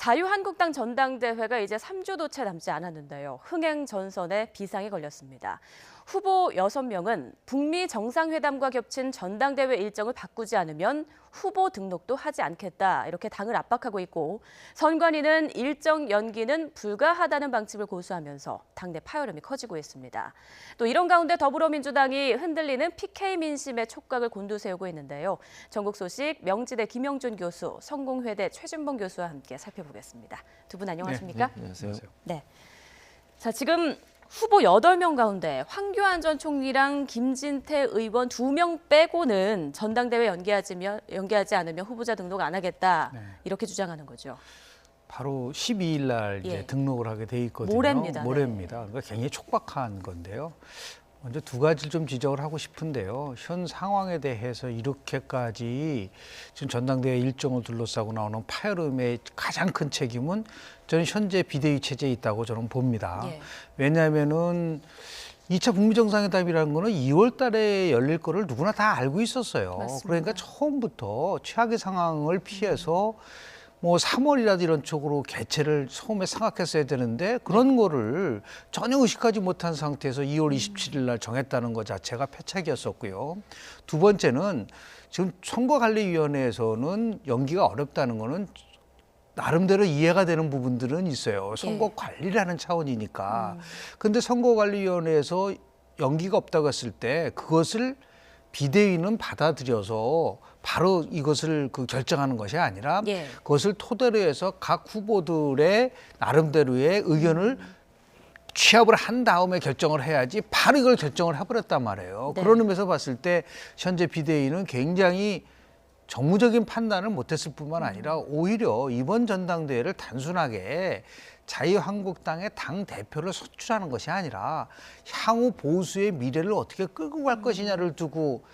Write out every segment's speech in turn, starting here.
자유한국당 전당대회가 이제 3주도 채 남지 않았는데요. 흥행 전선에 비상이 걸렸습니다. 후보 6명은 북미 정상회담과 겹친 전당대회 일정을 바꾸지 않으면 후보 등록도 하지 않겠다, 이렇게 당을 압박하고 있고, 선관위는 일정 연기는 불가하다는 방침을 고수하면서 당내 파열음이 커지고 있습니다. 또 이런 가운데 더불어민주당이 흔들리는 PK 민심의 촉각을 곤두세우고 있는데요. 전국 소식 명지대 김영준 교수, 성공회대 최준봉 교수와 함께 살펴보겠습니다. 두 분 안녕하십니까? 네, 안녕하세요. 네. 자, 지금 후보 8명 가운데 황교안 전 총리랑 김진태 의원 2명 빼고는 전당대회 연기하지 않으면 후보자 등록 안 하겠다, 이렇게 주장하는 거죠. 바로 12일 날 이제 등록을 하게 돼 있거든요. 모레입니다. 모레입니다. 그러니까 굉장히 촉박한 건데요. 먼저 두 가지를 좀 지적을 하고 싶은데요. 현 상황에 대해서 이렇게까지 지금 전당대회 일정을 둘러싸고 나오는 파열음의 가장 큰 책임은 저는 현재 비대위 체제에 있다고 저는 봅니다. 왜냐하면은 2차 북미 정상회담이라는 거는 2월 달에 열릴 거를 누구나 다 알고 있었어요. 맞습니다. 그러니까 처음부터 최악의 상황을 피해서 뭐 3월이라도 이런 쪽으로 개최를 처음에 생각했어야 되는데 그런 거를 전혀 의식하지 못한 상태에서 2월 27일 날 정했다는 것 자체가 패착이었었고요. 두 번째는 지금 선거관리위원회에서는 연기가 어렵다는 거는 나름대로 이해가 되는 부분들은 있어요. 선거 관리를 하는 차원이니까. 근데 선거관리위원회에서 연기가 없다고 했을 때 그것을 비대위는 받아들여서 바로 이것을 결정하는 것이 아니라 그것을 토대로 해서 각 후보들의 나름대로의 의견을 취합을 한 다음에 결정을 해야지 바로 이걸 결정을 해버렸단 말이에요. 그런 의미에서 봤을 때 현재 비대위는 굉장히 정무적인 판단을 못했을 뿐만 아니라 오히려 이번 전당대회를 단순하게 자유한국당의 당 대표를 선출하는 것이 아니라 향후 보수의 미래를 어떻게 끌고 갈 것이냐를 두고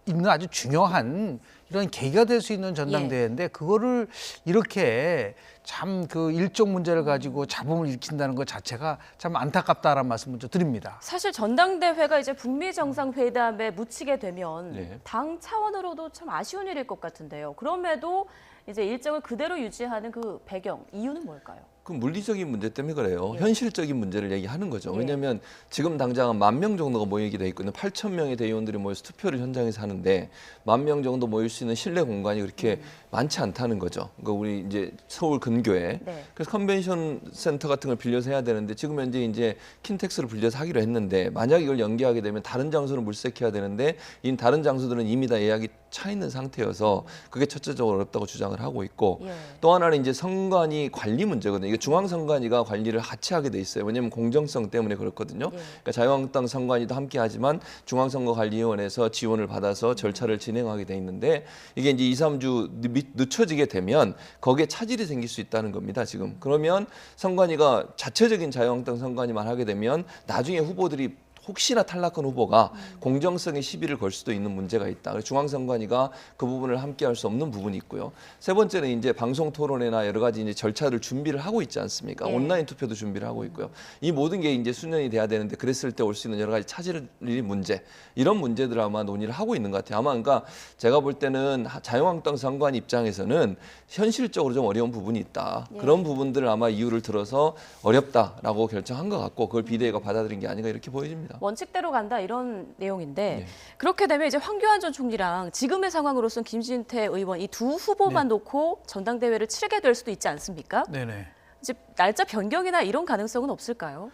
있는 아주 중요한 이런 계기가 될 수 있는 전당대회인데 그거를 이렇게 참 그 일정 문제를 가지고 잡음을 일으킨다는 것 자체가 참 안타깝다라는 말씀을 좀 드립니다. 사실 전당대회가 이제 북미 정상회담에 묻히게 되면 당 차원으로도 참 아쉬운 일일 것 같은데요. 그럼에도 이제 일정을 그대로 유지하는 그 배경, 이유는 뭘까요? 그 물리적인 문제 때문에 그래요. 현실적인 문제를 얘기하는 거죠. 왜냐하면 지금 당장 10,000명 정도가 모이게 돼 있거든요. 8,000명의 대의원들이 모여서 투표를 현장에서 하는데 10,000명 정도 모일 수 있는 실내 공간이 그렇게 많지 않다는 거죠. 그러니까 우리 이제 서울 근교에 그래서 컨벤션 센터 같은 걸 빌려서 해야 되는데 지금 현재 이제 킨텍스를 빌려서 하기로 했는데 만약 이걸 연기하게 되면 다른 장소를 물색해야 되는데 이 다른 장소들은 이미 다 예약이 차 있는 상태여서 그게 첫째적으로 어렵다고 주장을 하고 있고 또 하나는 이제 선관위 관리 문제거든요. 이게 중앙선관위가 관리를 같이 하게 돼 있어요. 왜냐하면 공정성 때문에 그렇거든요. 그러니까 자유한국당 선관위도 함께 하지만 중앙선거관리위원회에서 지원을 받아서 절차를 진행하게 돼 있는데 이게 이제 2, 3주 늦춰지게 되면 거기에 차질이 생길 수 있다는 겁니다. 지금 그러면 선관위가 자체적인 자유한국당 선관위만 하게 되면 나중에 후보들이 혹시나 탈락한 후보가 공정성에 시비를 걸 수도 있는 문제가 있다. 그래서 중앙선관위가 그 부분을 함께할 수 없는 부분이 있고요. 세 번째는 이제 방송 토론회나 여러 가지 이제 절차를 준비를 하고 있지 않습니까? 온라인 투표도 준비를 하고 있고요. 이 모든 게 이제 수년이 돼야 되는데 그랬을 때 올 수 있는 여러 가지 차질이 문제, 이런 문제들 아마 논의를 하고 있는 것 같아요. 아마 그러니까 제가 볼 때는 자유한국당 선관 입장에서는 현실적으로 좀 어려운 부분이 있다. 그런 부분들을 아마 이유를 들어서 어렵다라고 결정한 것 같고 그걸 비대위가 받아들인 게 아닌가 이렇게 보여집니다. 원칙대로 간다, 이런 내용인데 그렇게 되면 이제 황교안 전 총리랑 지금의 상황으로서는 김진태 의원 이 두 후보만 놓고 전당대회를 치르게 될 수도 있지 않습니까? 네네. 이제 날짜 변경이나 이런 가능성은 없을까요?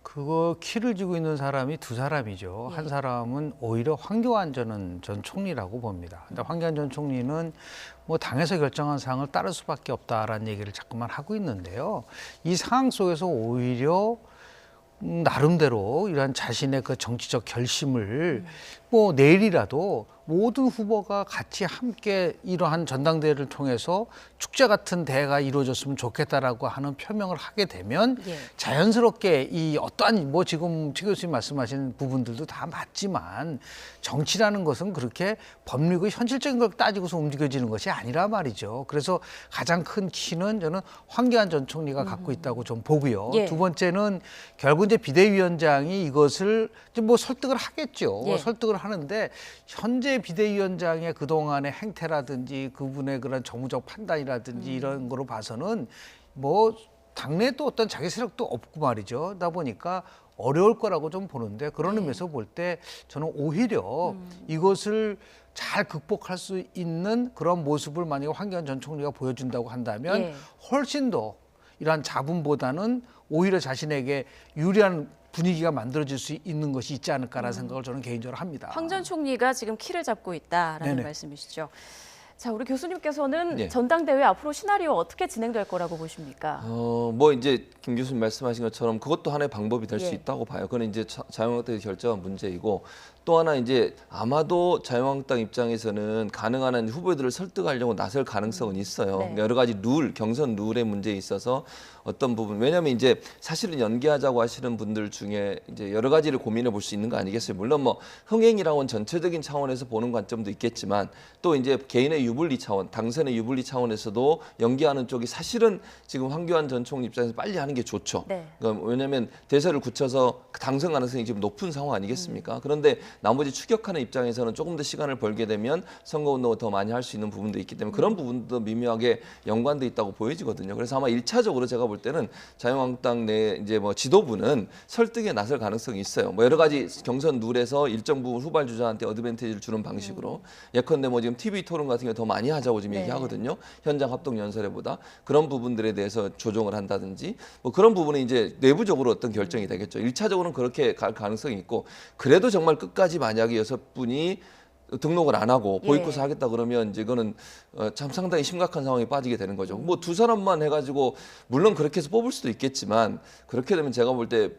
그거 키를 쥐고 있는 사람이 두 사람이죠. 한 사람은 오히려 황교안 전 총리라고 봅니다. 근데 황교안 전 총리는 뭐 당에서 결정한 사항을 따를 수밖에 없다라는 얘기를 자꾸만 하고 있는데요. 이 상황 속에서 오히려 나름대로 이러한 자신의 그 정치적 결심을 뭐 내일이라도 모든 후보가 같이 함께 이러한 전당대회를 통해서 축제 같은 대회가 이루어졌으면 좋겠다라고 하는 표명을 하게 되면 자연스럽게 이 어떠한 뭐 지금 최 교수님 말씀하신 부분들도 다 맞지만 정치라는 것은 그렇게 법리고 현실적인 걸 따지고서 움직여지는 것이 아니라 말이죠. 그래서 가장 큰 키는 저는 황교안 전 총리가 갖고 있다고 좀 보고요. 두 번째는 결국 이제 비대위원장이 이것을 이제 뭐 설득을 하겠죠. 설득을 하는데 현재 비대위원장의 그동안의 행태라든지 그분의 그런 정무적 판단이라든지 이런 거로 봐서는 뭐 당내에 또 어떤 자기 세력도 없고 말이죠. 그러다 보니까 어려울 거라고 좀 보는데 그런 의미에서 볼 때 저는 오히려 이것을 잘 극복할 수 있는 그런 모습을 만약에 황교안 전 총리가 보여준다고 한다면 예. 훨씬 더 이러한 잡음보다는 오히려 자신에게 유리한 분위기가 만들어질 수 있는 것이 있지 않을까라는 생각을 저는 개인적으로 합니다. 황 전 총리가 지금 키를 잡고 있다라는 네네. 말씀이시죠. 자, 우리 교수님께서는 네. 전당대회 앞으로 시나리오 어떻게 진행될 거라고 보십니까? 뭐 이제 김 교수님 말씀하신 것처럼 그것도 하나의 방법이 될 수 예. 있다고 봐요. 그건 이제 자유한국당이 결정한 문제이고 또 하나 이제 아마도 자유한국당 입장에서는 가능한 한 후보들을 설득하려고 나설 가능성은 있어요. 네. 그러니까 여러 가지 경선 룰의 문제에 있어서 어떤 부분 왜냐하면 이제 사실은 연기하자고 하시는 분들 중에 이제 여러 가지를 고민해 볼 수 있는 거 아니겠어요. 물론 뭐 흥행이라고는 전체적인 차원에서 보는 관점도 있겠지만 또 이제 개인의 유불리 차원, 당선의 유불리 차원에서도 연기하는 쪽이 사실은 지금 황교안 전 총리 입장에서 빨리 하는 게 좋죠. 네. 그러니까 왜냐하면 대세를 굳혀서 당선 가능성이 지금 높은 상황 아니겠습니까? 그런데 나머지 추격하는 입장에서는 조금 더 시간을 벌게 되면 선거운동을 더 많이 할 수 있는 부분도 있기 때문에 그런 부분도 미묘하게 연관돼 있다고 보여지거든요. 그래서 아마 1차적으로 제가 볼 때는 자유한국당 내 이제 뭐 지도부는 설득에 나설 가능성이 있어요. 뭐 여러 가지 경선 룰에서 일정 부분 후발 주자한테 어드밴티지를 주는 방식으로 예컨대 뭐 지금 TV 토론 같은 게 더 많이 하자고 지금 네. 얘기하거든요. 현장 합동 연설회보다 그런 부분들에 대해서 조정을 한다든지 뭐 그런 부분은 이제 내부적으로 어떤 결정이 되겠죠. 1차적으로는 그렇게 갈 가능성이 있고 그래도 정말 끝까지 만약에 6분이 등록을 안 하고 예. 보이콧을 하겠다 그러면 이제 이거는 참 상당히 심각한 상황에 빠지게 되는 거죠. 뭐 두 사람만 해가지고 물론 그렇게 해서 뽑을 수도 있겠지만 그렇게 되면 제가 볼 때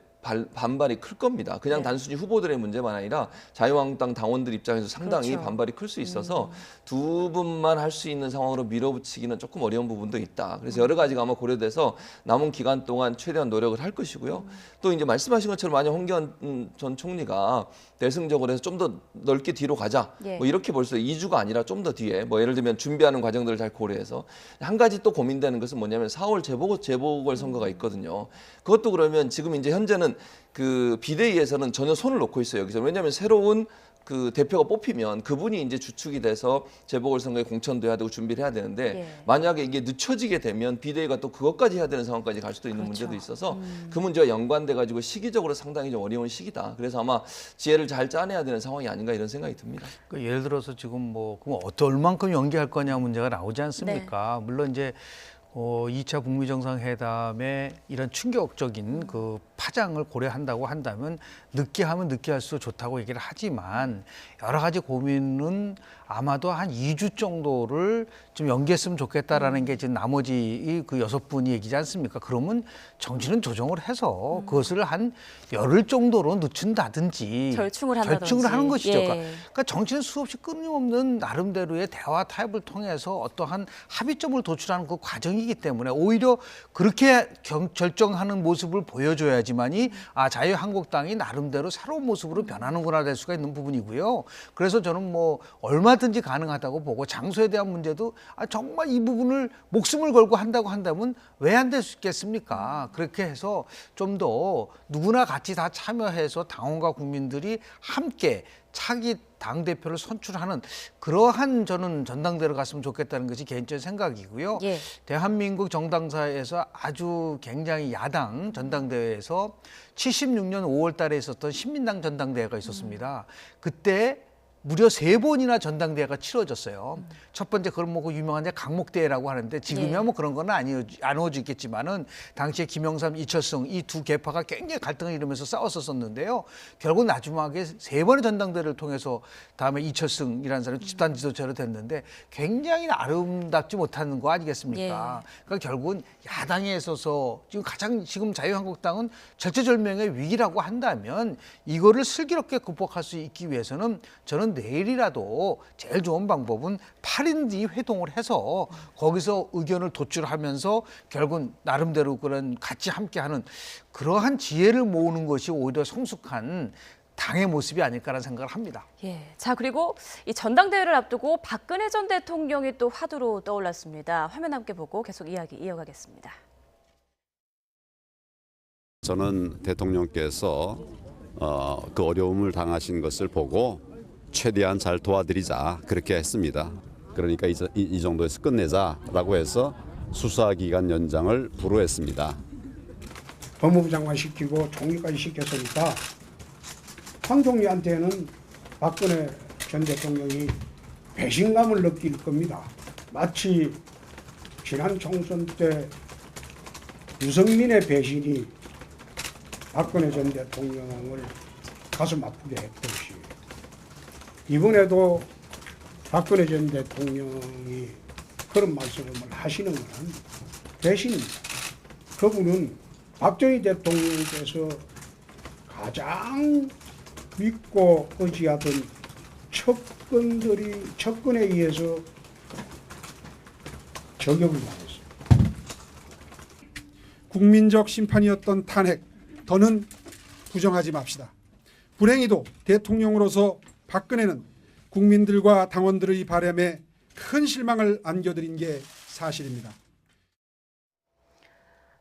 반발이 클 겁니다. 그냥 네. 단순히 후보들의 문제만 아니라 자유한국당 당원들 입장에서 상당히 그렇죠. 반발이 클 수 있어서 두 분만 할 수 있는 상황으로 밀어붙이기는 조금 어려운 부분도 있다. 그래서 여러 가지가 아마 고려돼서 남은 기간 동안 최대한 노력을 할 것이고요. 또 이제 말씀하신 것처럼 만약 황교안 전 총리가 대승적으로 해서 좀 더 넓게 뒤로 가자. 예. 뭐 이렇게 볼 수 2주가 아니라 좀 더 뒤에 뭐 예를 들면 준비하는 과정들을 잘 고려해서 한 가지 또 고민되는 것은 뭐냐면 4월 재보궐 선거가 있거든요. 그것도 그러면 지금 이제 현재는 그 비대위에서는 전혀 손을 놓고 있어요. 여기서 왜냐하면 새로운 그 대표가 뽑히면 그분이 이제 주축이 돼서 재보궐선거에 공천도 해야 되고 준비를 해야 되는데 예. 만약에 이게 늦춰지게 되면 비대위가 또 그것까지 해야 되는 상황까지 갈 수도 있는 그렇죠. 문제도 있어서 그 문제와 연관돼 가지고 시기적으로 상당히 좀 어려운 시기다. 그래서 아마 지혜를 잘 짜내야 되는 상황이 아닌가 이런 생각이 듭니다. 그 예를 들어서 지금 뭐 그럼 얼만큼 연기할 거냐 문제가 나오지 않습니까? 물론 이제 2차 북미 정상회담의 이런 충격적인 그 파장을 고려한다고 한다면 늦게 하면 늦게 할수록 좋다고 얘기를 하지만 여러 가지 고민은 아마도 한 2주 정도를 좀 연기했으면 좋겠다라는 게 지금 나머지 그 6분이 얘기지 않습니까? 그러면 정치는 조정을 해서 그것을 한 열흘 정도로 늦춘다든지 절충을 한다든지. 절충을 하는 것이죠. 예. 그러니까 정치는 수없이 끊임없는 나름대로의 대화 타협을 통해서 어떠한 합의점을 도출하는 그 과정이기 때문에 오히려 그렇게 결정하는 모습을 보여줘야지만이 자유한국당이 나름대로 새로운 모습으로 변하는구나 될 수가 있는 부분이고요. 그래서 저는 뭐 얼마든지 가능하다고 보고 장소에 대한 문제도 정말 이 부분을 목숨을 걸고 한다고 한다면 왜 안 될 수 있겠습니까? 그렇게 해서 좀 더 누구나 같이 다 참여해서 당원과 국민들이 함께 차기 당대표를 선출하는 그러한 저는 전당대회로 갔으면 좋겠다는 것이 개인적인 생각이고요. 예. 대한민국 정당사에서 아주 굉장히 야당 전당대회에서 76년 5월 달에 있었던 신민당 전당대회가 있었습니다. 그때 무려 3번이나 전당대회가 치러졌어요. 첫 번째 그런 뭐 그 유명한 데 강목대회라고 하는데 지금이야 네. 뭐 그런 건 안 이루어지겠지만은 당시에 김영삼, 이철승 이 두 계파가 굉장히 갈등을 이루면서 싸웠었는데요. 결국 나중에 3번의 전당대회를 통해서 다음에 이철승이라는 사람이 집단 지도자로 됐는데 굉장히 아름답지 못한 거 아니겠습니까? 그러니까 결국은 야당에 있어서 지금 자유한국당은 절체절명의 위기라고 한다면 이거를 슬기롭게 극복할 수 있기 위해서는 저는 내일이라도 제일 좋은 방법은 8인지 회동을 해서 거기서 의견을 도출하면서 결국은 나름대로 그런 같이 함께하는 그러한 지혜를 모으는 것이 오히려 성숙한 당의 모습이 아닐까라는 생각을 합니다. 예. 자, 그리고 이 전당대회를 앞두고 박근혜 전 대통령이 또 화두로 떠올랐습니다. 화면 함께 보고 계속 이야기 이어가겠습니다. 저는 대통령께서 그 어려움을 당하신 것을 보고 최대한 잘 도와드리자 그렇게 했습니다. 그러니까 이 정도에서 끝내자라고 해서 수사기간 연장을 불허했습니다. 법무부 장관 시키고 총리까지 시켰으니까 황 총리한테는 박근혜 전 대통령이 배신감을 느낄 겁니다. 마치 지난 총선 때 유승민의 배신이 박근혜 전 대통령을 가슴 아프게 했듯이 이번에도 박근혜 전 대통령이 그런 말씀을 하시는 것은 배신입니다. 그분은 박정희 대통령께서 가장 믿고 의지하던 척근에 의해서 저격을 당했어요. 국민적 심판이었던 탄핵, 더는 부정하지 맙시다. 불행히도 대통령으로서 박근혜는 국민들과 당원들의 바람에 큰 실망을 안겨드린 게 사실입니다.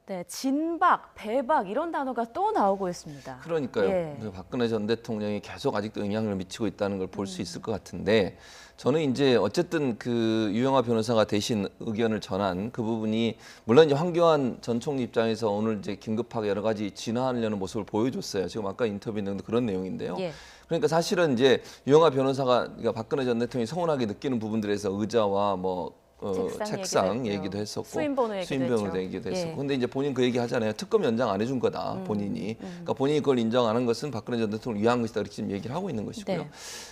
네, 진박, 배박 이런 단어가 또 나오고 있습니다. 그러니까요. 예. 박근혜 전 대통령이 계속 아직도 영향을 미치고 있다는 걸 볼 수 있을 것 같은데 저는 이제 어쨌든 그 유영하 변호사가 대신 의견을 전한 그 부분이 물론 이제 황교안 전 총리 입장에서 오늘 이제 긴급하게 여러 가지 진화하려는 모습을 보여줬어요. 지금 아까 인터뷰 내용도 그런 내용인데요. 예. 그러니까 사실은 이제 유영하 변호사가 그러니까 박근혜 전 대통령이 서운하게 느끼는 부분들에서 의자와 뭐 책상 얘기도 했었고 수임번호 얘기도 했었고 근데 이제 본인 그 얘기 하잖아요. 특검 연장 안 해준 거다 본인이. 그러니까 본인이 그걸 인정하는 것은 박근혜 전 대통령을 위한 것이다 이렇게 지금 얘기를 하고 있는 것이고요. 네.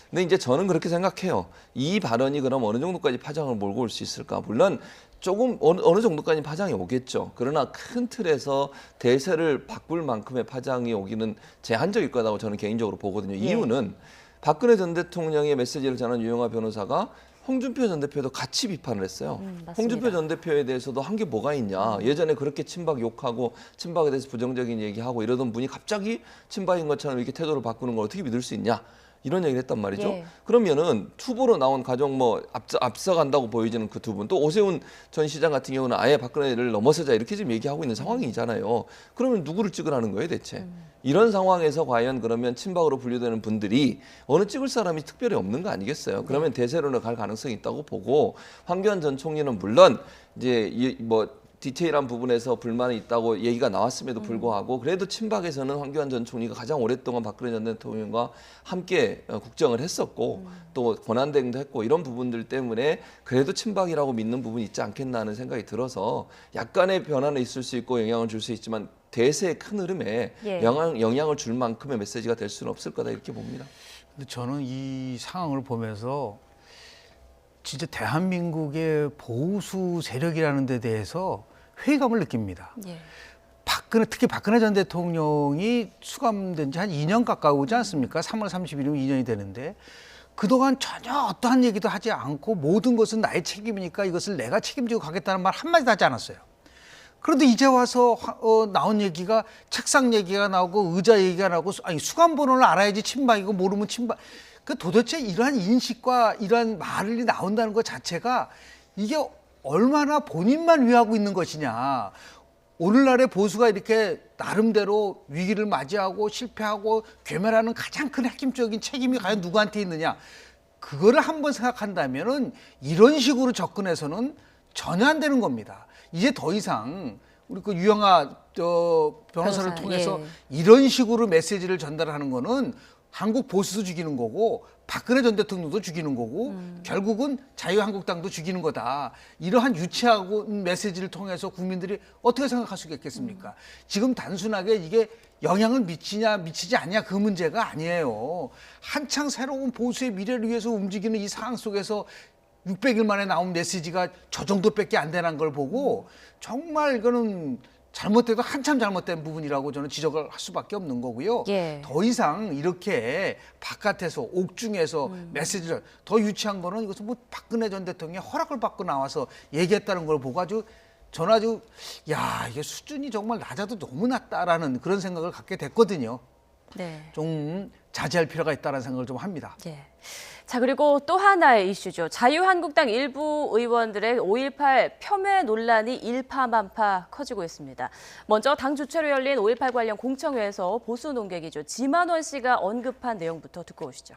근데 이제 저는 그렇게 생각해요. 이 발언이 그럼 어느 정도까지 파장을 몰고 올 수 있을까? 물론 조금 어느 정도까지 파장이 오겠죠. 그러나 큰 틀에서 대세를 바꿀 만큼의 파장이 오기는 제한적일 거라고 저는 개인적으로 보거든요. 이유는 박근혜 전 대통령의 메시지를 전한 유영하 변호사가 홍준표 전 대표도 같이 비판을 했어요. 홍준표 전 대표에 대해서도 한 게 뭐가 있냐. 예전에 그렇게 친박 욕하고 친박에 대해서 부정적인 얘기하고 이러던 분이 갑자기 친박인 것처럼 이렇게 태도를 바꾸는 걸 어떻게 믿을 수 있냐. 이런 얘기를 했단 말이죠. 예. 그러면은 투보로 나온 가정 뭐 앞서간다고 보여지는 그 두 분, 또 오세훈 전 시장 같은 경우는 아예 박근혜를 넘어서자 이렇게 지금 얘기하고 있는 상황이잖아요. 그러면 누구를 찍으라는 거예요, 대체? 이런 상황에서 과연 그러면 친박으로 분류되는 분들이 어느 찍을 사람이 특별히 없는 거 아니겠어요? 그러면 대세론을 갈 가능성이 있다고 보고 황교안 전 총리는 물론 이제 뭐 디테일한 부분에서 불만이 있다고 얘기가 나왔음에도 불구하고 그래도 친박에서는 황교안 전 총리가 가장 오랫동안 박근혜 전 대통령과 함께 국정을 했었고 또 권한대행도 했고 이런 부분들 때문에 그래도 친박이라고 믿는 부분이 있지 않겠나 하는 생각이 들어서 약간의 변화는 있을 수 있고 영향을 줄 수 있지만 대세의 큰 흐름에 영향을 줄 만큼의 메시지가 될 수는 없을 거다 이렇게 봅니다. 근데 저는 이 상황을 보면서 진짜 대한민국의 보수 세력이라는 데 대해서 회의감을 느낍니다. 예. 특히 박근혜 전 대통령이 수감된 지 한 2년 가까우지 않습니까? 3월 30일이면 2년이 되는데 그동안 전혀 어떠한 얘기도 하지 않고 모든 것은 나의 책임이니까 이것을 내가 책임지고 가겠다는 말 한마디도 하지 않았어요. 그런데 이제 와서 나온 얘기가 책상 얘기가 나오고 의자 얘기가 나오고 아니 수감번호를 알아야지 친박이고 모르면 친박. 그 도대체 이러한 인식과 이러한 말이 나온다는 것 자체가 이게 얼마나 본인만 위하고 있는 것이냐. 오늘날의 보수가 이렇게 나름대로 위기를 맞이하고 실패하고 괴멸하는 가장 큰 핵심적인 책임이 과연 누구한테 있느냐. 그거를 한번 생각한다면은 이런 식으로 접근해서는 전혀 안 되는 겁니다. 이제 더 이상 우리 그 유영하 변호사를 통해서 이런 식으로 메시지를 전달하는 거는 한국 보수도 죽이는 거고 박근혜 전 대통령도 죽이는 거고 결국은 자유한국당도 죽이는 거다. 이러한 유치하고 메시지를 통해서 국민들이 어떻게 생각할 수 있겠습니까? 지금 단순하게 이게 영향을 미치냐 미치지 않냐 그 문제가 아니에요. 한창 새로운 보수의 미래를 위해서 움직이는 이 상황 속에서 600일 만에 나온 메시지가 저 정도밖에 안 되는 걸 보고 정말 이거는 잘못돼도 한참 잘못된 부분이라고 저는 지적을 할 수밖에 없는 거고요. 예. 더 이상 이렇게 바깥에서 옥중에서 메시지를 더 유치한 거는 이것은 뭐 박근혜 전 대통령의 허락을 받고 나와서 얘기했다는 걸 보고 저는 아주 이게 수준이 정말 낮아도 너무 낮다라는 그런 생각을 갖게 됐거든요. 네. 좀 자제할 필요가 있다는 생각을 좀 합니다. 예. 자, 그리고 또 하나의 이슈죠. 자유한국당 일부 의원들의 5.18 폄훼 논란이 일파만파 커지고 있습니다. 먼저 당 주최로 열린 5.18 관련 공청회에서 보수 논객이죠. 지만원 씨가 언급한 내용부터 듣고 오시죠.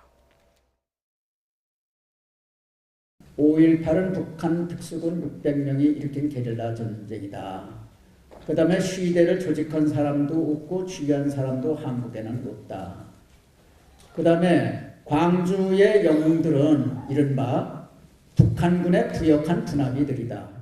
5.18은 북한 특수군 600명이 일으킨 게릴라 전쟁이다. 그 다음에 시대를 조직한 사람도 없고 지휘한 사람도 한국에는 없다. 그 다음에 광주의 영웅들은 이른바 북한군의 부역한 분합이들이다.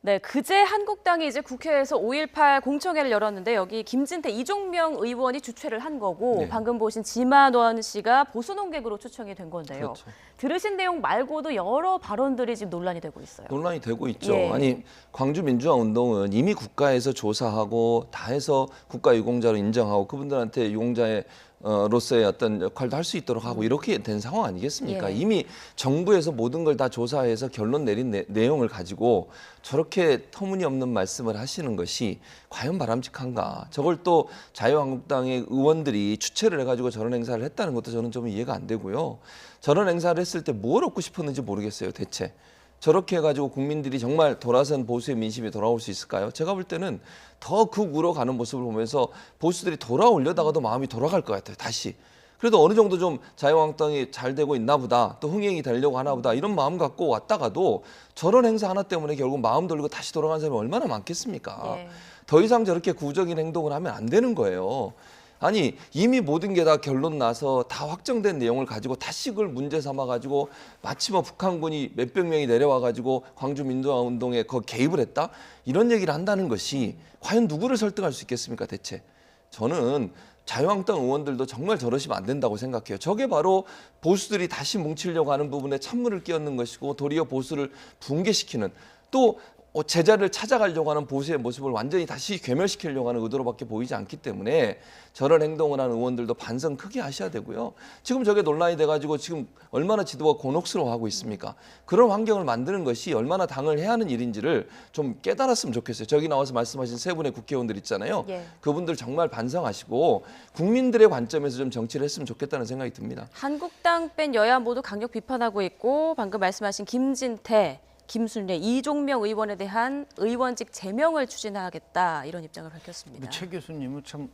네, 그제 한국당이 이제 국회에서 5.18 공청회를 열었는데 여기 김진태, 이종명 의원이 주최를 한 거고 네. 방금 보신 지만원 씨가 보수 논객으로 초청이 된 건데요. 그렇죠. 들으신 내용 말고도 여러 발언들이 지금 논란이 되고 있어요. 논란이 되고 있죠. 예. 아니 광주 민주화 운동은 이미 국가에서 조사하고 다 해서 국가 유공자로 인정하고 그분들한테 유공자의 로서의 어떤 역할도 할 수 있도록 하고 이렇게 된 상황 아니겠습니까? 예. 이미 정부에서 모든 걸 다 조사해서 결론 내린 내용을 가지고 저렇게 터무니없는 말씀을 하시는 것이 과연 바람직한가? 저걸 또 자유한국당의 의원들이 주최를 해가지고 저런 행사를 했다는 것도 저는 좀 이해가 안 되고요. 저런 행사를 했을 때 뭘 얻고 싶었는지 모르겠어요, 대체. 저렇게 해가지고 국민들이 정말 돌아선 보수의 민심이 돌아올 수 있을까요? 제가 볼 때는 더 극우로 가는 모습을 보면서 보수들이 돌아오려다가도 마음이 돌아갈 것 같아요. 다시. 그래도 어느 정도 좀 자유한국당이 잘 되고 있나 보다. 또 흥행이 되려고 하나 보다. 이런 마음 갖고 왔다가도 저런 행사 하나 때문에 결국 마음 돌리고 다시 돌아가는 사람이 얼마나 많겠습니까? 예. 더 이상 저렇게 구적인 행동을 하면 안 되는 거예요. 아니 이미 모든 게 다 결론 나서 다 확정된 내용을 가지고 다시 그걸 문제 삼아 가지고 마치 뭐 북한군이 몇백 명이 내려와 가지고 광주 민주화 운동에 개입을 했다 이런 얘기를 한다는 것이 과연 누구를 설득할 수 있겠습니까 대체? 저는 자유한국당 의원들도 정말 저러시면 안 된다고 생각해요. 저게 바로 보수들이 다시 뭉치려고 하는 부분에 찬물을 끼얹는 것이고 도리어 보수를 붕괴시키는 또 제자를 찾아가려고 하는 보수의 모습을 완전히 다시 괴멸시키려고 하는 의도로밖에 보이지 않기 때문에 저런 행동을 하는 의원들도 반성 크게 하셔야 되고요. 지금 저게 논란이 돼가지고 지금 얼마나 지도가 곤혹스러워하고 있습니까? 그런 환경을 만드는 것이 얼마나 당을 해야 하는 일인지를 좀 깨달았으면 좋겠어요. 저기 나와서 말씀하신 세 분의 국회의원들 있잖아요. 예. 그분들 정말 반성하시고 국민들의 관점에서 좀 정치를 했으면 좋겠다는 생각이 듭니다. 한국당 뺀 여야 모두 강력 비판하고 있고 방금 말씀하신 김진태, 김순례, 이종명 의원에 대한 의원직 제명을 추진하겠다 이런 입장을 밝혔습니다. 우리 최 교수님은 참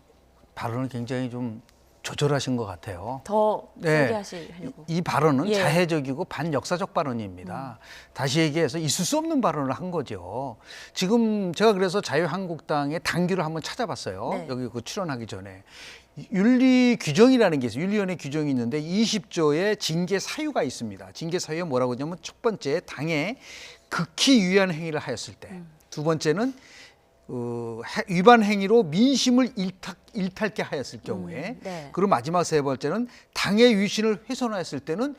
발언을 굉장히 좀 조절하신 것 같아요. 더 네. 세게 하시려고. 이 발언은 예. 자해적이고 반역사적 발언입니다. 다시 얘기해서 있을 수 없는 발언을 한 거죠. 지금 제가 그래서 자유한국당의 당규를 한번 찾아봤어요. 네. 여기 그 출연하기 전에. 윤리 규정이라는 게 있어요. 윤리위원회 규정이 있는데 20조의 징계 사유가 있습니다. 징계 사유가 뭐라고 하냐면 첫 번째 당에 극히 유의한 행위를 하였을 때, 두 번째는 위반 행위로 민심을 일탈케 하였을 경우에, 네. 그리고 마지막 세 번째는 당의 위신을 훼손하였을 때는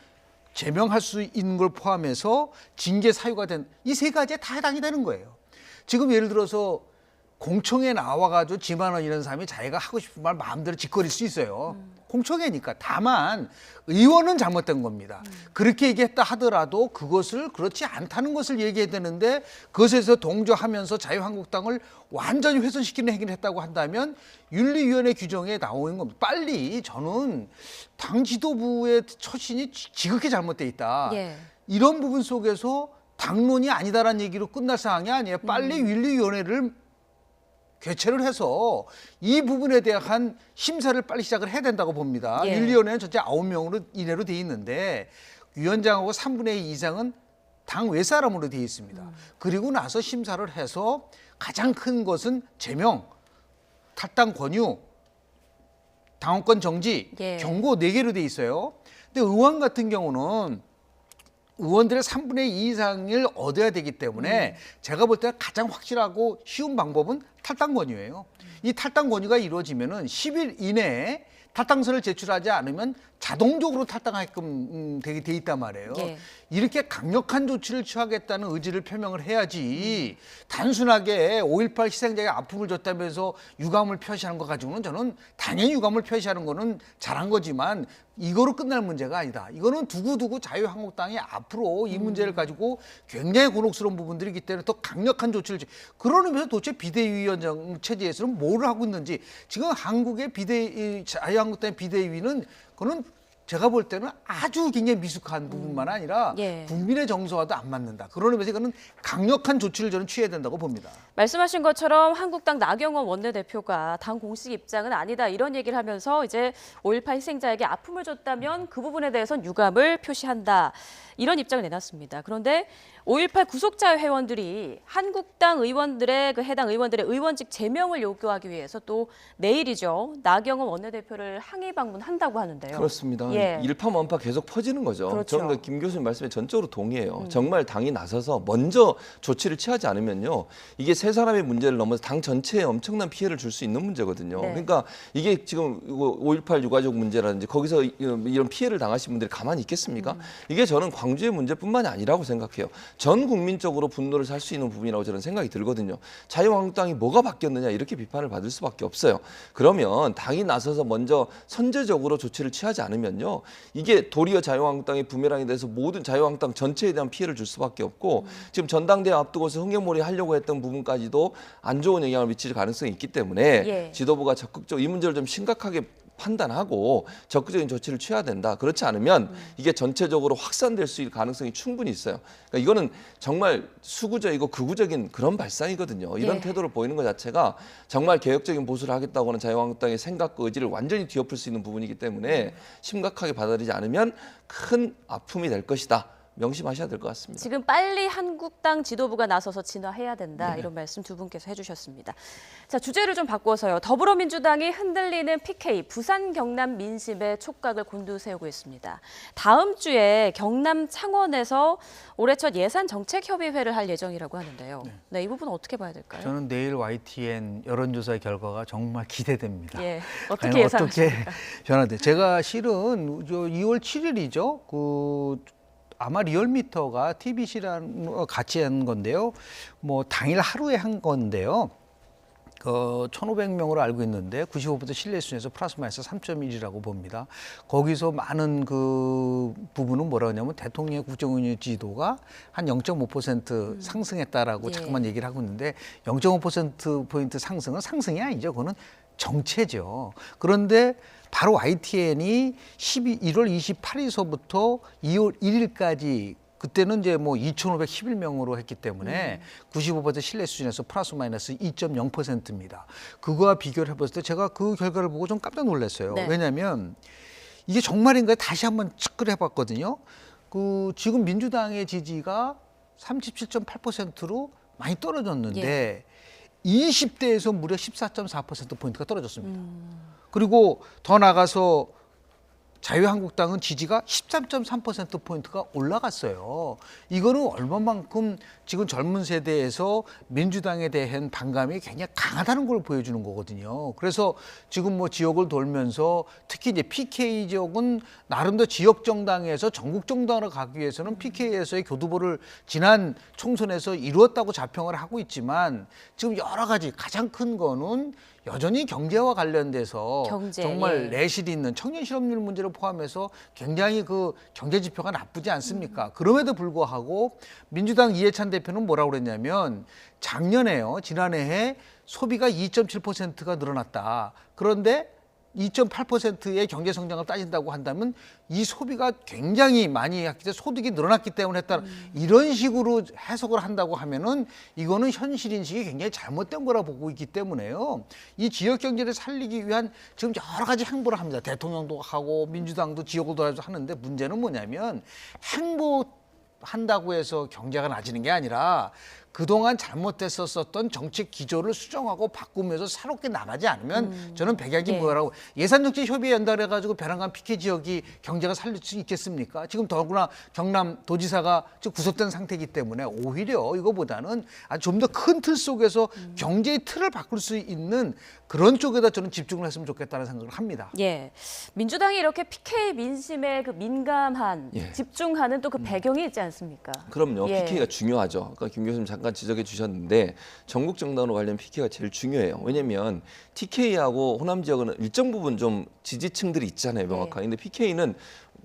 제명할 수 있는 걸 포함해서 징계 사유가 된 이 세 가지에 다 해당이 되는 거예요. 지금 예를 들어서 공청회에 나와가지고 지만원 이런 사람이 자기가 하고 싶은 말 마음대로 짓거릴 수 있어요. 공청회니까. 다만 의원은 잘못된 겁니다. 그렇게 얘기했다 하더라도 그것을 그렇지 않다는 것을 얘기해야 되는데 그것에서 동조하면서 자유한국당을 완전히 훼손시키는 행위를 했다고 한다면 윤리위원회 규정에 나오는 겁니다. 빨리 저는 당 지도부의 처신이 지극히 잘못돼 있다. 예. 이런 부분 속에서 당론이 아니다라는 얘기로 끝날 상황이 아니에요. 빨리 윤리위원회를 개최를 해서 이 부분에 대한 심사를 빨리 시작을 해야 된다고 봅니다. 예. 윤리위원회는 전체 9명으로 이내로 돼 있는데 위원장하고 3분의 2 이상은 당 외사람으로 돼 있습니다. 그리고 나서 심사를 해서 가장 큰 것은 제명, 탈당 권유, 당원권 정지, 예. 경고 4개로 돼 있어요. 근데 의원 같은 경우는 의원들의 3분의 2 이상을 얻어야 되기 때문에 제가 볼 때 가장 확실하고 쉬운 방법은 탈당 권유예요. 이 탈당 권유가 이루어지면은 10일 이내에 탈당서를 제출하지 않으면 자동적으로 탈당하게끔 되게 돼 있단 말이에요. 예. 이렇게 강력한 조치를 취하겠다는 의지를 표명을 해야지 단순하게 5.18 희생자의 아픔을 줬다면서 유감을 표시하는 거 가지고는 저는 당연히 유감을 표시하는 거는 잘한 거지만 이거로 끝날 문제가 아니다. 이거는 두고두고 자유한국당이 앞으로 이 문제를 가지고 굉장히 곤혹스러운 부분들이기 때문에 더 강력한 조치를 그런 의미에서 도대체 비대위원장 체제에서는 뭘 하고 있는지 지금 한국의 자유한국당의 비대위는 그거는 제가 볼 때는 아주 굉장히 미숙한 부분만 아니라 예. 국민의 정서와도 안 맞는다. 그런 의미에서 이거는 강력한 조치를 저는 취해야 된다고 봅니다. 말씀하신 것처럼 한국당 나경원 원내대표가 당 공식 입장은 아니다 이런 얘기를 하면서 이제 5.18 희생자에게 아픔을 줬다면 그 부분에 대해서는 유감을 표시한다. 이런 입장을 내놨습니다. 그런데 5.18 구속자 회원들이 한국당 의원들의 해당 의원들의 의원직 제명을 요구하기 위해서 또 내일이죠. 나경원 원내대표를 항의 방문한다고 하는데요. 그렇습니다. 예. 일파만파 계속 퍼지는 거죠. 그렇죠. 저는 김 교수님 말씀에 전적으로 동의해요. 정말 당이 나서서 먼저 조치를 취하지 않으면요. 이게 세 사람의 문제를 넘어서 당 전체에 엄청난 피해를 줄 수 있는 문제거든요. 네. 그러니까 이게 지금 5.18 유가족 문제라든지 거기서 이런 피해를 당하신 분들이 가만히 있겠습니까? 이게 저는 광주의 문제뿐만이 아니라고 생각해요. 전 국민적으로 분노를 살 수 있는 부분이라고 저는 생각이 들거든요. 자유한국당이 뭐가 바뀌었느냐 이렇게 비판을 받을 수밖에 없어요. 그러면 당이 나서서 먼저 선제적으로 조치를 취하지 않으면요. 이게 도리어 자유한국당의 부메랑이 돼서 모든 자유한국당 전체에 대한 피해를 줄 수밖에 없고 지금 전당대회 앞두고서 흥행몰이 하려고 했던 부분까지도 안 좋은 영향을 미칠 가능성이 있기 때문에 예. 지도부가 적극적으로 이 문제를 좀 심각하게 판단하고 적극적인 조치를 취해야 된다. 그렇지 않으면 이게 전체적으로 확산될 수 있을 가능성이 충분히 있어요. 그러니까 이거는 정말 수구적이고 극우적인 그런 발상이거든요. 이런 예. 태도를 보이는 것 자체가 정말 개혁적인 보수를 하겠다고 하는 자유한국당의 생각과 의지를 완전히 뒤엎을 수 있는 부분이기 때문에 심각하게 받아들이지 않으면 큰 아픔이 될 것이다. 명심하셔야 될 것 같습니다. 지금 빨리 한국당 지도부가 나서서 진화해야 된다. 이런 말씀 두 분께서 해주셨습니다. 자, 주제를 좀 바꿔서요. 더불어민주당이 흔들리는 PK, 부산 경남 민심의 촉각을 곤두세우고 있습니다. 다음 주에 경남 창원에서 올해 첫 예산 정책 협의회를 할 예정이라고 하는데요. 네, 이 부분 어떻게 봐야 될까요? 저는 내일 YTN 여론조사 결과가 정말 기대됩니다. 예, 과연 어떻게 예상하십니까? 변화돼? 제가 실은 2월 7일이죠. 아마 리얼미터가 TBC랑 같이 한 건데요. 뭐 당일 하루에 한 건데요. 1,500명으로 알고 있는데 95% 신뢰 수준에서 플러스 마이너스 3.1이라고 봅니다. 거기서 많은 그 부분은 뭐라고 하냐면 대통령의 국정운영 지도가 한 0.5% 상승했다라고 예. 자꾸만 얘기를 하고 있는데 0.5%포인트 상승은 상승이 아니죠. 그거는 정체죠. 그런데 바로 YTN이 1월 28일서부터 2월 1일까지 그때는 이제 뭐 2,511명으로 했기 때문에 95% 신뢰 수준에서 플러스 마이너스 2.0%입니다. 그거와 비교를 해봤을 때 제가 그 결과를 보고 좀 깜짝 놀랐어요. 네. 왜냐하면 이게 정말인가 다시 한번 측을 해봤거든요. 지금 민주당의 지지가 37.8%로 많이 떨어졌는데 20대에서 무려 14.4%포인트가 떨어졌습니다. 그리고 더 나가서 자유한국당은 지지가 13.3%포인트가 올라갔어요. 이거는 얼마만큼 지금 젊은 세대에서 민주당에 대한 반감이 굉장히 강하다는 걸 보여주는 거거든요. 그래서 지금 뭐 지역을 돌면서 특히 이제 PK 지역은 나름대로 지역 정당에서 전국 정당으로 가기 위해서는 PK에서의 교두보를 지난 총선에서 이루었다고 자평을 하고 있지만 지금 여러 가지 가장 큰 거는 여전히 경제와 관련돼서 경제, 정말 예. 내실이 있는 청년 실업률 문제를 포함해서 굉장히 그 경제 지표가 나쁘지 않습니까? 그럼에도 불구하고 민주당 이해찬 대표는 뭐라고 그랬냐면 작년에요. 지난해에 소비가 2.7%가 늘어났다. 그런데 2.8%의 경제 성장을 따진다고 한다면 이 소비가 굉장히 많이 했기 때문에 소득이 늘어났기 때문에 했다. 이런 식으로 해석을 한다고 하면은 이거는 현실 인식이 굉장히 잘못된 거라 보고 있기 때문에요. 이 지역 경제를 살리기 위한 지금 여러 가지 행보를 합니다. 대통령도 하고 민주당도 지역을 돌아서 하는데 문제는 뭐냐면 행보한다고 해서 경제가 나아지는 게 아니라 그동안 잘못됐었던 정책 기조를 수정하고 바꾸면서 새롭게 나가지 않으면 저는 백약이 예. 뭐라고 예산정책협의회 연달해가지고 벼랑간 PK 지역이 경제가 살릴 수 있겠습니까? 지금 더구나 경남 도지사가 지금 구속된 상태이기 때문에 오히려 이거보다는 좀 더 큰 틀 속에서 경제의 틀을 바꿀 수 있는 그런 쪽에다 저는 집중을 했으면 좋겠다는 생각을 합니다. 예, 민주당이 이렇게 PK 민심에 그 민감한 예. 집중하는 또 그 배경이 있지 않습니까? 그럼요. 예. PK가 중요하죠. 아까 김 교수님 잠깐 지적해 주셨는데 전국 정당으로 관련 PK가 제일 중요해요. 왜냐하면 TK하고 호남 지역은 일정 부분 좀 지지층들이 있잖아요. 명확하게. 근데 PK는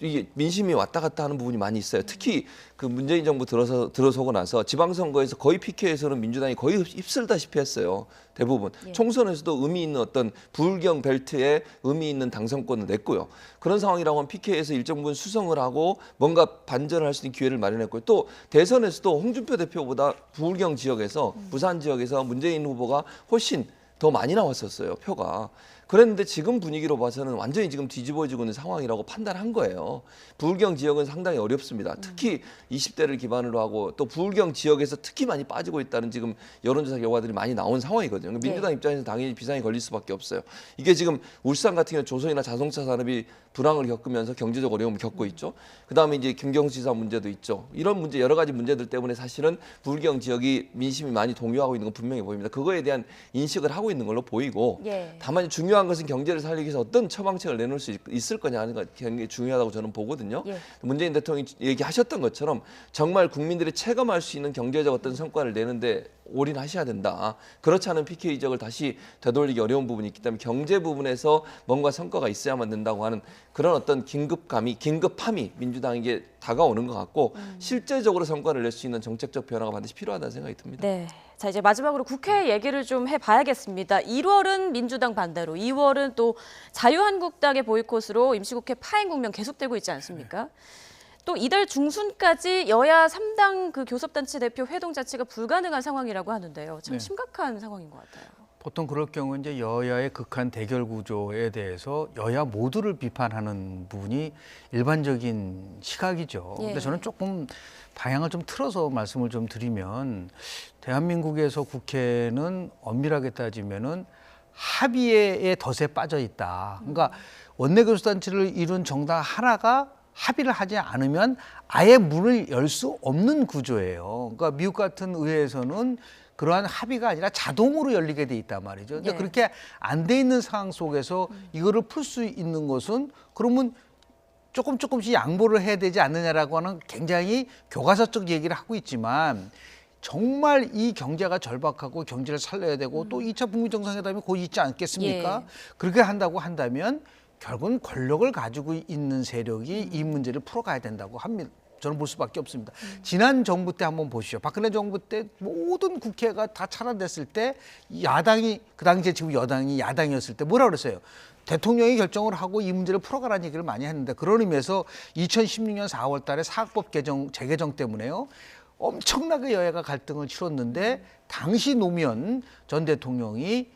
이게 민심이 왔다 갔다 하는 부분이 많이 있어요. 특히 그 문재인 정부 들어서고 나서 지방선거에서 거의 PK에서는 민주당이 거의 휩쓸다시피 했어요. 대부분 총선에서도 의미 있는 어떤 부울경 벨트에 의미 있는 당선권을 냈고요. 그런 상황이라고 하면 PK에서 일정 부분 수성을 하고 뭔가 반전을 할 수 있는 기회를 마련했고요. 또 대선에서도 홍준표 대표보다 부울경 지역에서 부산 지역에서 문재인 후보가 훨씬 더 많이 나왔었어요, 표가. 그랬는데 지금 분위기로 봐서는 완전히 지금 뒤집어지고 있는 상황이라고 판단한 거예요. 부울경 지역은 상당히 어렵습니다. 특히 20대를 기반으로 하고 또 부울경 지역에서 특히 많이 빠지고 있다는 지금 여론조사 결과들이 많이 나온 상황이거든요. 민주당 입장에서 당연히 비상이 걸릴 수밖에 없어요. 이게 지금 울산 같은 경우 조선이나 자동차 산업이 불황을 겪으면서 경제적 어려움을 겪고 있죠. 그다음에 이제 김경지사 문제도 있죠. 이런 문제 여러 가지 문제들 때문에 사실은 부울경 지역이 민심이 많이 동요하고 있는 건 분명히 보입니다. 그거에 대한 인식을 하고 있는 걸로 보이고 다만 중요한 것은 경제를 살리기 위해서 어떤 처방책을 내놓을 수 있을 거냐 하는 게 굉장히 중요하다고 저는 보거든요. 문재인 대통령이 얘기하셨던 것처럼 정말 국민들이 체감할 수 있는 경제적 어떤 성과를 내는데 올인하셔야 된다. 그렇지 않은 PK 지역을 다시 되돌리기 어려운 부분이 있기 때문에 경제 부분에서 뭔가 성과가 있어야만 된다고 하는 그런 어떤 긴급함이 민주당에게 다가오는 것 같고 실제적으로 성과를 낼 수 있는 정책적 변화가 반드시 필요하다는 생각이 듭니다. 네. 자, 이제 마지막으로 국회 얘기를 좀 해봐야겠습니다. 1월은 민주당 반대로, 2월은 또 자유한국당의 보이콧으로 임시국회 파행 국면 계속되고 있지 않습니까? 또 이달 중순까지 여야 3당 그 교섭단체 대표 회동 자체가 불가능한 상황이라고 하는데요. 참 심각한 상황인 것 같아요. 보통 그럴 경우 이제 여야의 극한 대결 구조에 대해서 여야 모두를 비판하는 부분이 일반적인 시각이죠. 근데 저는 조금 방향을 좀 틀어서 말씀을 좀 드리면 대한민국에서 국회는 엄밀하게 따지면은 합의의 덫에 빠져 있다. 그러니까 원내교섭단체를 이룬 정당 하나가 합의를 하지 않으면 아예 문을 열 수 없는 구조예요. 그러니까 미국 같은 의회에서는 그러한 합의가 아니라 자동으로 열리게 돼 있단 말이죠. 근데 그렇게 안 돼 있는 상황 속에서 이거를 풀 수 있는 것은 그러면 조금씩 양보를 해야 되지 않느냐라고 하는 굉장히 교과서적 얘기를 하고 있지만 정말 이 경제가 절박하고 경제를 살려야 되고 또 2차 북미 정상회담이 곧 있지 않겠습니까? 그렇게 한다고 한다면 결국은 권력을 가지고 있는 세력이 이 문제를 풀어가야 된다고 합니다. 저는 볼 수밖에 없습니다. 지난 정부 때 한번 보시죠. 박근혜 정부 때 모든 국회가 다 차단됐을 때 야당이 그 당시에 지금 여당이 야당이었을 때 뭐라 그랬어요? 대통령이 결정을 하고 이 문제를 풀어가라는 얘기를 많이 했는데 그런 의미에서 2016년 4월 달에 사학법 재개정 때문에요. 엄청나게 여야가 갈등을 치렀는데 당시 노무현 전 대통령이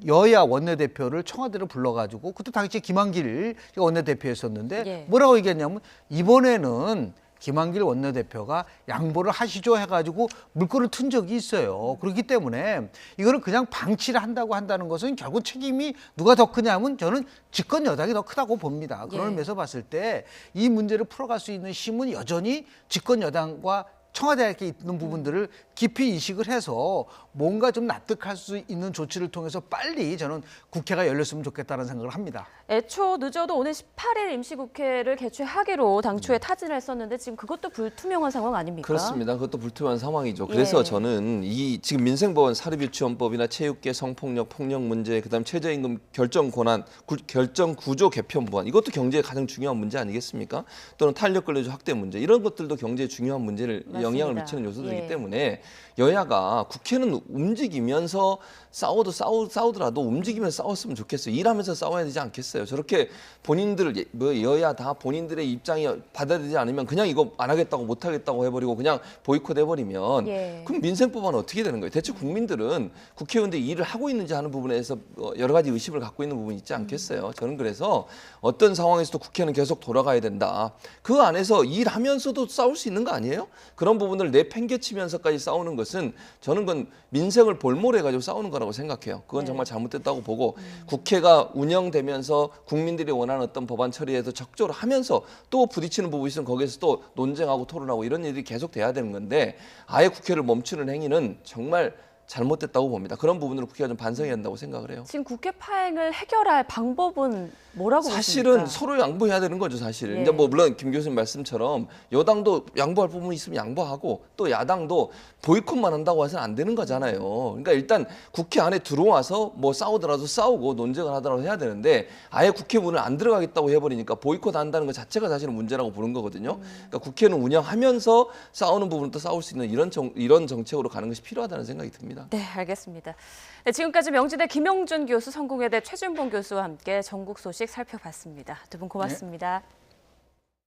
여야 원내대표를 청와대로 불러가지고 그때 당시에 김한길 원내대표였었는데 뭐라고 얘기했냐면 이번에는 김한길 원내대표가 양보를 하시죠 해가지고 물꼬를 튼 적이 있어요. 그렇기 때문에 이거를 그냥 방치를 한다고 한다는 것은 결국 책임이 누가 더 크냐면 저는 집권 여당이 더 크다고 봅니다. 그런 의미에서 봤을 때 이 문제를 풀어갈 수 있는 힘은 여전히 집권 여당과 청와대에 있는 부분들을 깊이 인식을 해서 뭔가 좀 납득할 수 있는 조치를 통해서 빨리 저는 국회가 열렸으면 좋겠다는 생각을 합니다. 애초 늦어도 오늘 18일 임시국회를 개최하기로 당초에 타진을 했었는데 지금 그것도 불투명한 상황 아닙니까? 그렇습니다. 그것도 불투명한 상황이죠. 그래서 저는 이 지금 민생법원 사립유치원법이나 체육계 성폭력, 폭력 문제, 그다음 최저임금 결정 권한, 결정 구조 개편 법안 이것도 경제에 가장 중요한 문제 아니겠습니까? 또는 탄력 근로자 확대 문제 이런 것들도 경제에 중요한 문제를 영향을 미치는 요소들이기 때문에 여야가 국회는 움직이면서 싸우더라도 움직이면서 싸웠으면 좋겠어요. 일하면서 싸워야 되지 않겠어요. 저렇게 본인들 여야 다 본인들의 입장이 받아들이지 않으면 그냥 이거 안 하겠다고 못 하겠다고 해버리고 그냥 보이콧 해버리면 그럼 민생법안은 어떻게 되는 거예요? 대체 국민들은 국회의원들이 일을 하고 있는지 하는 부분에서 여러 가지 의심을 갖고 있는 부분이 있지 않겠어요? 저는 그래서 어떤 상황에서도 국회는 계속 돌아가야 된다. 그 안에서 일하면서도 싸울 수 있는 거 아니에요? 그런 부분을 내팽개치면서까지 싸우는 것은 저는 그건 민생을 볼모래가지고 싸우는 거라고 생각해요. 그건 정말 잘못됐다고 보고 국회가 운영되면서 국민들이 원하는 어떤 법안 처리에서 적극적으로 하면서 또 부딪히는 부분이 있으면 거기에서 또 논쟁하고 토론하고 이런 일이 계속 돼야 되는 건데 아예 국회를 멈추는 행위는 정말 잘못됐다고 봅니다. 그런 부분으로 국회가 좀 반성해야 한다고 생각을 해요. 지금 국회 파행을 해결할 방법은 뭐라고 사실은 보십니까? 서로 양보해야 되는 거죠, 사실은. 예. 이제 뭐 물론 김 교수님 말씀처럼 여당도 양보할 부분이 있으면 양보하고 또 야당도 보이콧만 한다고 해서는 안 되는 거잖아요. 그러니까 일단 국회 안에 들어와서 뭐 싸우더라도 싸우고 논쟁을 하더라도 해야 되는데 아예 국회 문을 안 들어가겠다고 해버리니까 보이콧 한다는 것 자체가 사실은 문제라고 보는 거거든요. 그러니까 국회는 운영하면서 싸우는 부분도 싸울 수 있는 이런 정책으로 가는 것이 필요하다는 생각이 듭니다. 네, 알겠습니다. 네, 지금까지 명지대 김용준 교수, 성공회대 최준봉 교수와 함께 전국 소식 살펴봤습니다. 두 분 고맙습니다.